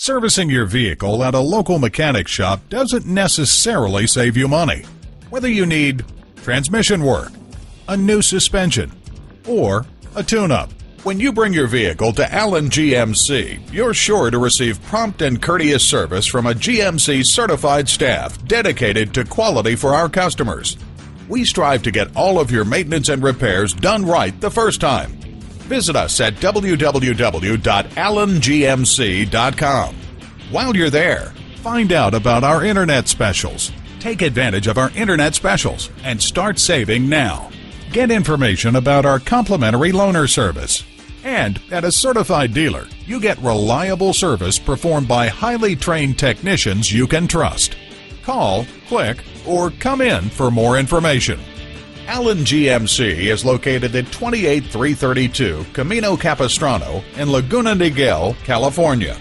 Servicing your vehicle at a local mechanic shop doesn't necessarily save you money. Whether you need transmission work, a new suspension, or a tune-up, when you bring your vehicle to Allen GMC, you're sure to receive prompt and courteous service from a GMC certified staff dedicated to quality for our customers. We strive to get all of your maintenance and repairs done right the first time. Visit us at www.allengmc.com. While you're there, find out about our internet specials. Take advantage of our internet specials and start saving now. Get information about our complimentary loaner service. And at a certified dealer, you get reliable service performed by highly trained technicians you can trust. Call, click, or come in for more information. Allen GMC is located at 28332 Camino Capistrano in Laguna Niguel, California.